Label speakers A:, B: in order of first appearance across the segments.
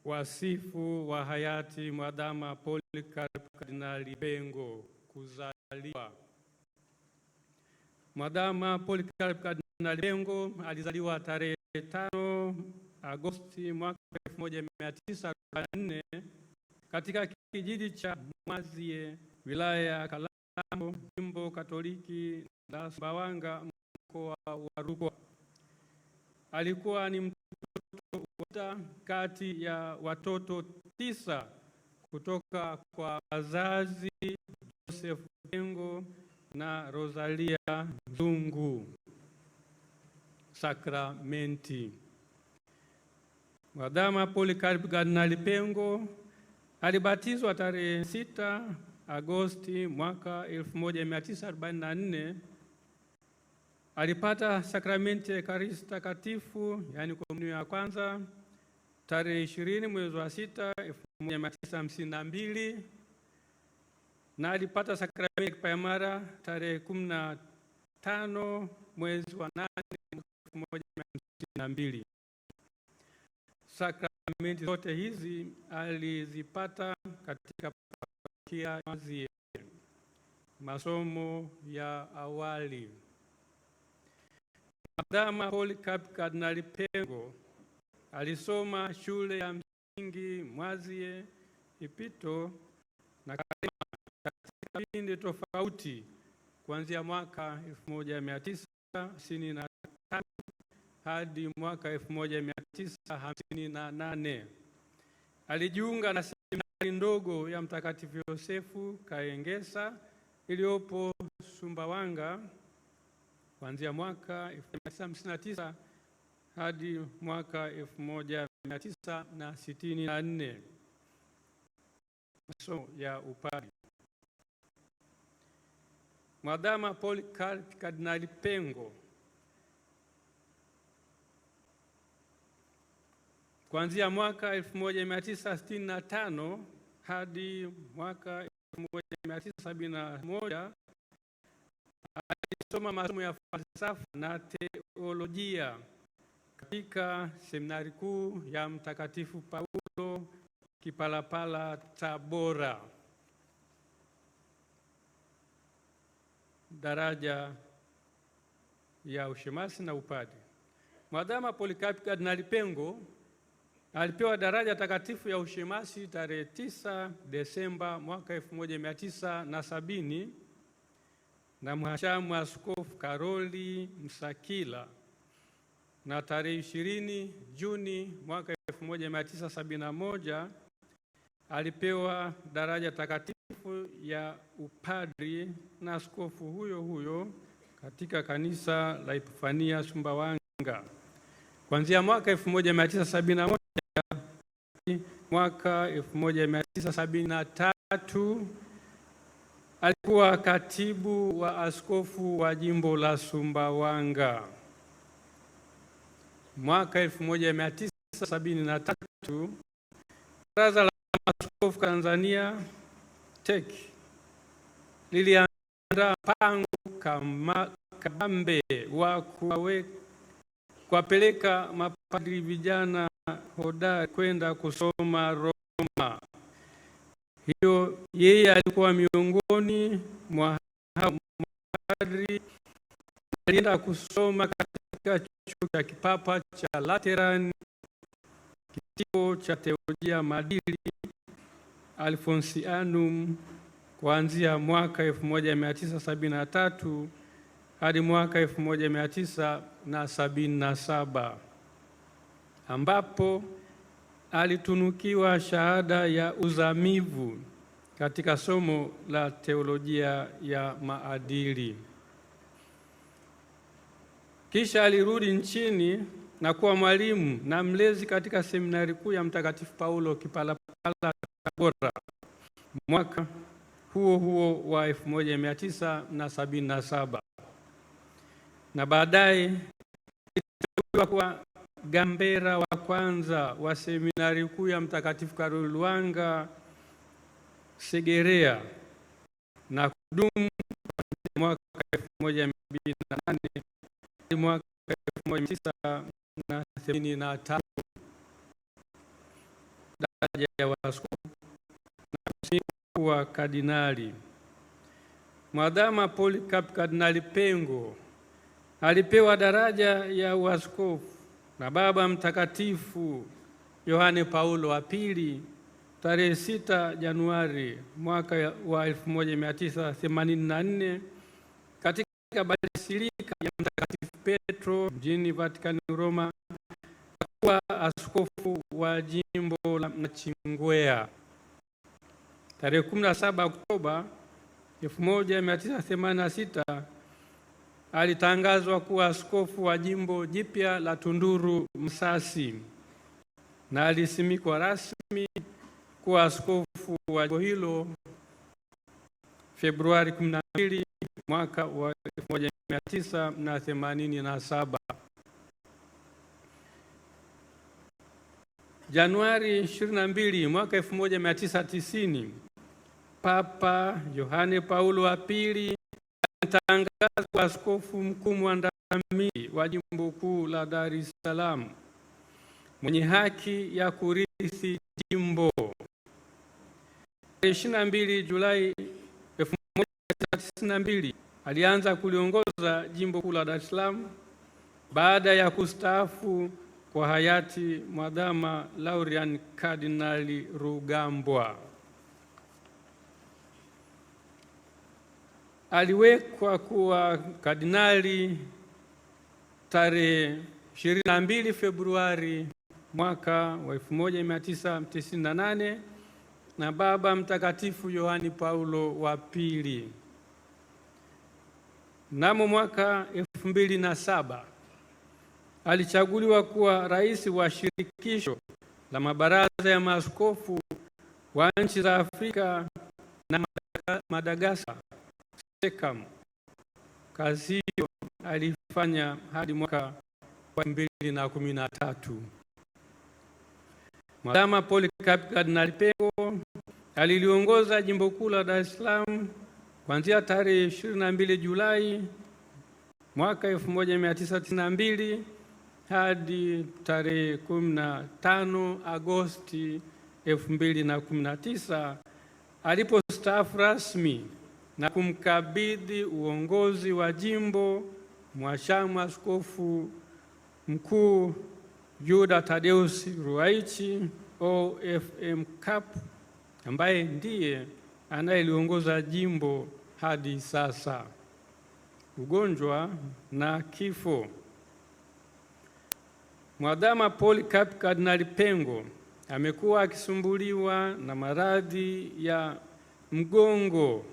A: Wasifu wa hayati Mwadhama Polycarp Kardinali Pengo kuzaliwa. Mwadhama Polycarp Kardinali Pengo alizaliwa tarehe 5 Agosti mwaka 1944 katika kijiji cha Mwazie, wilaya ya Kalambo, jimbo Katoliki la Sumbawanga, mkoa wa Rukwa. Alikuwa ni mtoto kati ya watoto 9 kutoka kwa wazazi Joseph Pengo na Rosalia Zungu Sakramenti. Mwadhama Polycarp Kardinali Pengo alibatizwa tarehe 6 Agosti mwaka 1944. Alipata sakramenti ya Ekaristi Takatifu, yani komunio ya kwanza, tarehe 20 mwezi wa 6 1952, na alipata sakramenti ya kipaimara tarehe 15 mwezi wa 8 1952. Sakramenti zote hizi alizipata katika parokia Mwazie. Masomo ya awali. Mwadhama Polycarp Kardinali Pengo alisoma shule ya msingi Mwazie, Ipito na Karema katika vipindi tofauti kuanzia mwaka 1965 hadi mwaka 1958. Alijiunga na seminari ndogo ya Mtakatifu Yosefu Kaengesa iliyopo Sumbawanga kuanzia mwaka 1959 hadi mwaka 1964. Masomo ya upadri. Mwadhama Polycarp Kardinali Pengo kuanzia mwaka 1965 hadi mwaka 1971 alisoma masomo ya falsafa na teolojia katika seminari kuu ya Mtakatifu Paulo Kipalapala, Tabora. Daraja ya ushemasi na upadri. Mwadhama Polycarp Kardinali Pengo alipewa daraja takatifu ya ushemasi tarehe 9 Desemba mwaka 1970 na Mhashamu Askofu Karoli Msakila, na tarehe 20 Juni mwaka 1971 alipewa daraja takatifu ya upadri na askofu huyo huyo katika kanisa la Epifania Sumbawanga. Kuanzia mwaka 1971 mwaka 1973 alikuwa katibu wa askofu wa jimbo la Sumbawanga. Mwaka 1973 Baraza la Maaskofu Tanzania TEC liliandaa mpango kabambe wa kuwapeleka mapadri vijana hodari kwenda kusoma Roma. Hiyo yeye alikuwa miongoni mwa mapadri alienda kusoma katika chuo cha kipapa cha Lateran, kituo cha teolojia madili Alfonsianum, kuanzia mwaka 1973 hadi mwaka 1977, ambapo alitunukiwa shahada ya uzamivu katika somo la teolojia ya maadili. Kisha alirudi nchini na kuwa mwalimu na mlezi katika seminari kuu ya Mtakatifu Paulo Kipalapala, Tabora, mwaka huo huo wa 1977, na baadaye aliteuliwa kuwa gambera wa kwanza wa seminari kuu ya Mtakatifu Karoli Lwanga Segerea, na kudumu mwaka 1208 hadi mwaka 1983. daraja ya uaskofu na kusimikwa kuwa kardinali. Mwadhama Polycarp Kardinali Pengo alipewa daraja ya uaskofu na Baba Mtakatifu Yohane Paulo wa Pili tarehe 6 Januari mwaka wa 1984 katika Basilika ya Mtakatifu Petro mjini Vatikani, Roma, kuwa askofu wa jimbo la Nachingwea. Tarehe 17 Oktoba 1986 alitangazwa kuwa askofu wa jimbo jipya la Tunduru Msasi na alisimikwa rasmi kuwa askofu wa jimbo hilo Februari 12 mwaka wa 1987. Januari 22 mwaka 1990, Papa Yohane Paulo wa Pili alitangazwa kuwa askofu mkuu mwandamizi wa jimbo kuu la Dar es Salaam mwenye haki ya kurithi jimbo. 22 Julai 1992 alianza kuliongoza jimbo kuu la Dar es Salaam baada ya kustaafu kwa hayati Mwadhama Laurian Kardinali Rugambwa. Aliwekwa kuwa kardinali tarehe 22 Februari mwaka wa 1998 na Baba Mtakatifu Yohane Paulo wa Pili. Mnamo mwaka 2007 alichaguliwa kuwa rais wa shirikisho la mabaraza ya maaskofu wa nchi za Afrika na Madagaskar, SECAM. Kazi hiyo alifanya hadi mwaka wa 2013. Mwadhama Polycarp Kardinali Pengo aliliongoza jimbo kuu la Dar es Salaam kuanzia tarehe 22 Julai mwaka 1992 hadi tarehe 15 Agosti 2019 alipostaafu rasmi na kumkabidhi uongozi wa jimbo mwashamu askofu mkuu Yuda Tadeus Ruwaichi OFM Cap, ambaye ndiye anayeliongoza jimbo hadi sasa. Ugonjwa na kifo. Mwadhama Polycarp Kardinali Pengo amekuwa akisumbuliwa na maradhi ya mgongo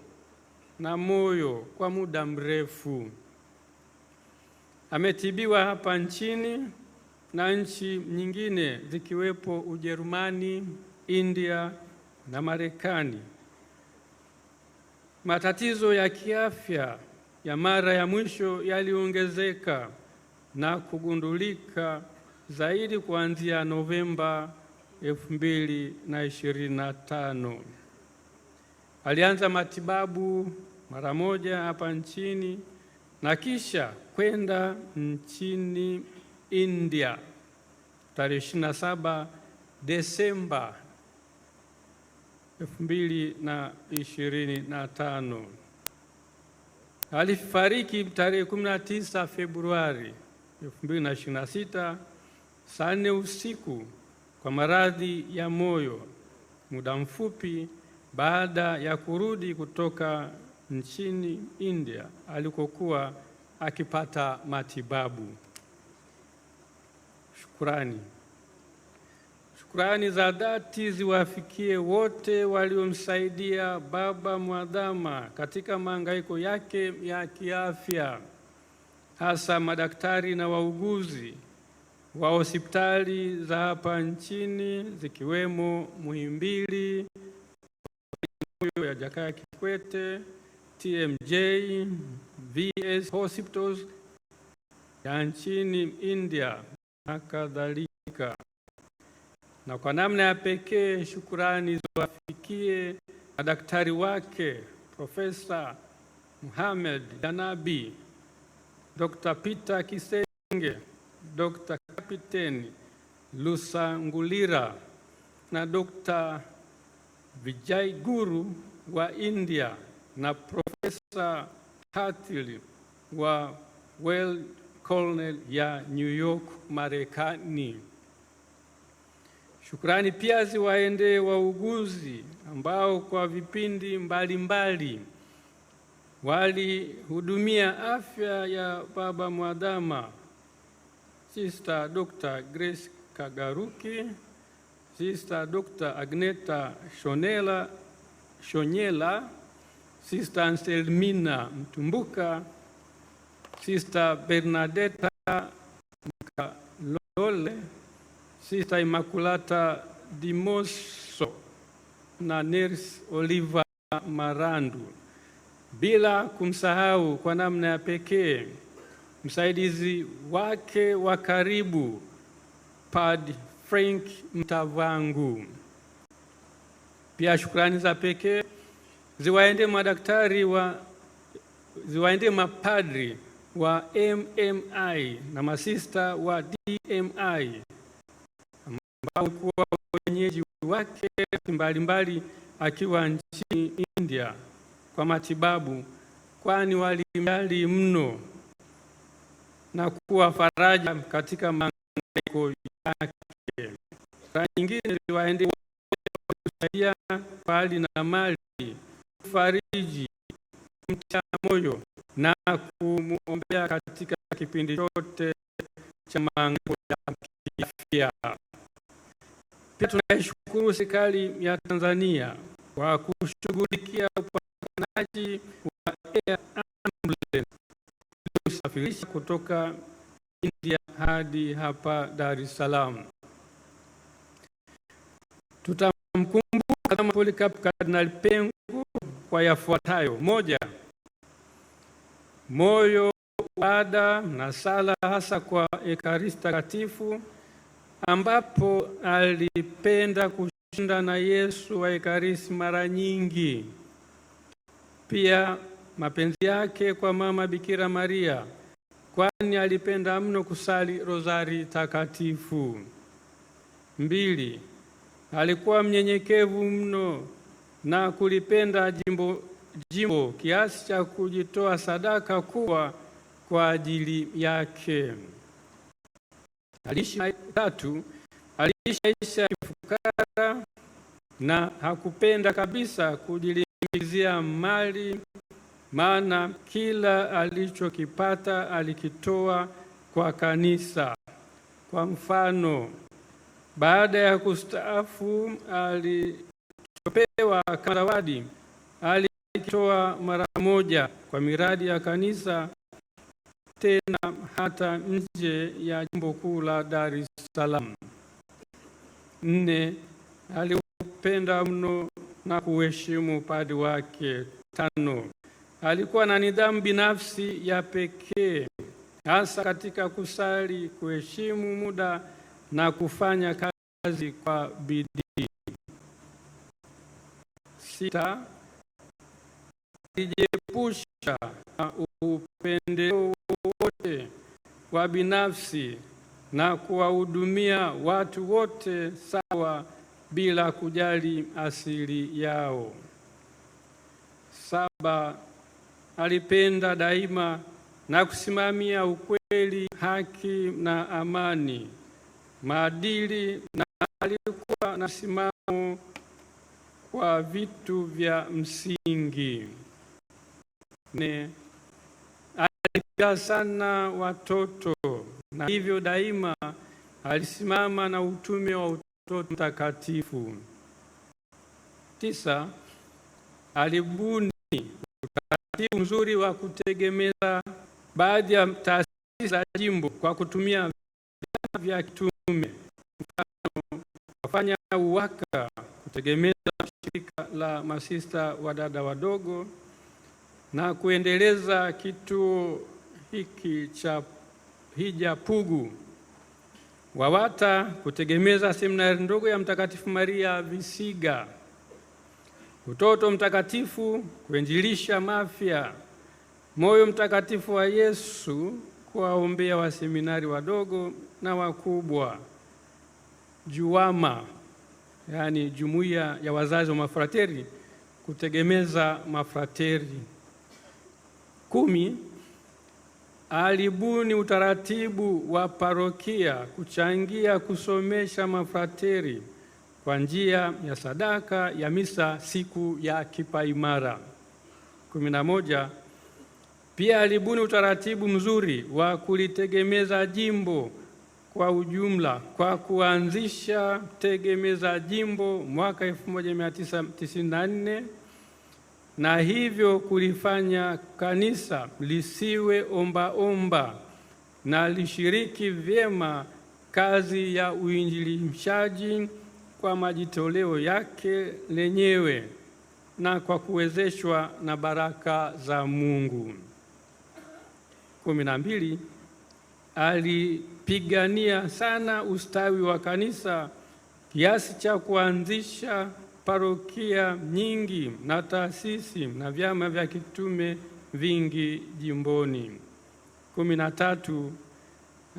A: na moyo kwa muda mrefu. Ametibiwa hapa nchini na nchi nyingine zikiwepo Ujerumani, India na Marekani. Matatizo ya kiafya ya mara ya mwisho yaliongezeka na kugundulika zaidi kuanzia Novemba 2025. Alianza matibabu mara moja hapa nchini na kisha kwenda nchini India tarehe 27 Desemba 2025. Alifariki tarehe 19 Februari 2026 saa 4 usiku kwa maradhi ya moyo, muda mfupi baada ya kurudi kutoka nchini India alikokuwa akipata matibabu. Shukrani za dhati ziwafikie wote waliomsaidia Baba Mwadhama katika mahangaiko yake ya kiafya, hasa madaktari na wauguzi wa hospitali za hapa nchini zikiwemo Muhimbili ya Jakaya Kikwete, TMJ, VS Hospitals ya nchini India na kadhalika. Na kwa namna ya pekee shukrani ziwafikie madaktari wake Profesa Muhammad Janabi, Dr. Peter Kisenge, Dr. Kapiteni Lusangulira na Dr. Vijay Guru wa India na Profesa Hatil wa Weill Cornell ya New York, Marekani. Shukrani pia ziwaendee wauguzi ambao kwa vipindi mbalimbali walihudumia afya ya Baba Mwadhama: Sister Dr. Grace Kagaruki, Sister Dr. Agneta Shonyela, Sister Anselmina Mtumbuka, Sister Bernadetta Mkalole, Sister Immaculata Dimoso na Nurse Oliver Marandu, bila kumsahau kwa namna ya pekee msaidizi wake wa karibu Padre Frank Mtavangu. Pia shukrani za pekee ziwaendee mapadri wa MMI na masista wa DMI ambao kuwa wenyeji wake mbalimbali akiwa nchini India kwa matibabu, kwani walimjali mno na kuwa faraja katika mahangaiko yake. Mara nyingine ziwaendee kusaidia kwa hali na mali, kufariji, kumtia moyo na kumuombea katika kipindi chote cha mahangaiko ya kiafya. Pia tunaishukuru serikali ya Tanzania kwa kushughulikia upatikanaji wa air ambulance kusafirisha kutoka India hadi hapa Dar es Salaam. Tutamkumbuka kama Polycarp Kardinali Pengo kwa yafuatayo: moja, moyo wa ada na sala hasa kwa Ekaristi Takatifu, ambapo alipenda kushinda na Yesu wa Ekaristi mara nyingi. Pia mapenzi yake kwa Mama Bikira Maria, kwani alipenda mno kusali rozari takatifu. Mbili, alikuwa mnyenyekevu mno na kulipenda jimbo kiasi cha kujitoa sadaka kubwa kwa ajili yake. Tatu, aliishi ya kifukara na hakupenda kabisa kujilimbikizia mali, maana kila alichokipata alikitoa kwa kanisa. Kwa mfano, baada ya kustaafu alichopewa kama zawadi alikitoa mara moja kwa miradi ya kanisa, tena hata nje ya jimbo kuu la Dar es Salaam. Nne, alipenda mno na kuheshimu padri wake. Tano, alikuwa na nidhamu binafsi ya pekee, hasa katika kusali, kuheshimu muda na kufanya kazi kwa bidii. Sita, alijiepusha na upendeleo wote wa binafsi na kuwahudumia watu wote sawa bila kujali asili yao. Saba, alipenda daima na kusimamia ukweli, haki na amani, maadili, na alikuwa na simamo kwa vitu vya msingi. Nne, alipenda sana watoto na hivyo daima alisimama na utume wa utoto mtakatifu. Tisa, alibuni utaratibu mzuri wa kutegemeza baadhi ya taasisi za jimbo kwa kutumia vyama vya kitume, mfano kufanya uwaka, kutegemeza shirika la masista wa dada wadogo na kuendeleza kituo hiki cha hija Pugu, WAWATA kutegemeza seminari ndogo ya Mtakatifu Maria Visiga, utoto mtakatifu kuinjilisha Mafia, moyo mtakatifu wa Yesu kuwaombea waseminari wadogo na wakubwa, JUWAMA yaani jumuiya ya wazazi wa mafrateri, kutegemeza mafrateri. 10. Alibuni utaratibu wa parokia kuchangia kusomesha mafrateri kwa njia ya sadaka ya misa siku ya kipaimara. 11. Pia alibuni utaratibu mzuri wa kulitegemeza jimbo kwa ujumla kwa kuanzisha tegemeza jimbo mwaka 1994 na hivyo kulifanya kanisa lisiwe omba na lishiriki vyema kazi ya uinjilishaji kwa majitoleo yake lenyewe na kwa kuwezeshwa na baraka za Mungu. 12. Alipigania sana ustawi wa kanisa kiasi cha kuanzisha parokia nyingi na taasisi na vyama vya kitume vingi jimboni. 13.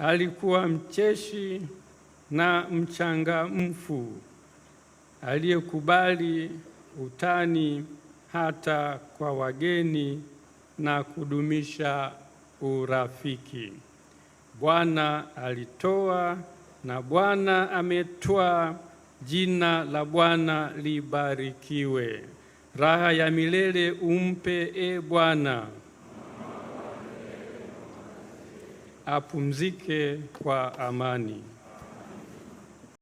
A: Alikuwa mcheshi na mchangamfu aliyekubali utani hata kwa wageni na kudumisha urafiki. Bwana alitoa na Bwana ametwaa, jina la Bwana libarikiwe. Raha ya milele umpe, e Bwana. Apumzike kwa amani.